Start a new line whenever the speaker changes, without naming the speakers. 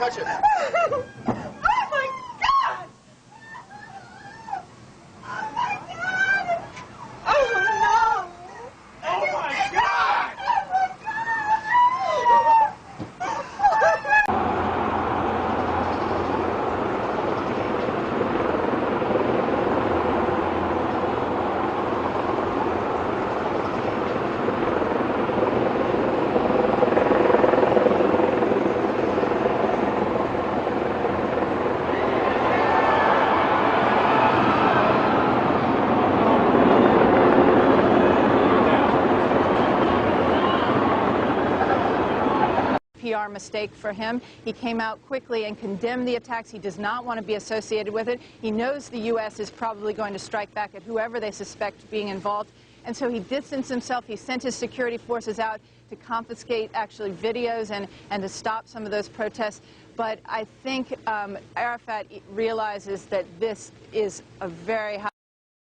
touch it.
Oh my God! Oh my God! Oh no!
Oh my God!
PR mistake for him. He came out quickly and condemned the attacks. He does not want to be associated with it. He knows the U.S. is probably going to strike back at whoever they suspect being involved. And so he distanced himself. He sent his security forces out to confiscate actually videos and to stop some of those protests. But I think Arafat realizes that this is a very high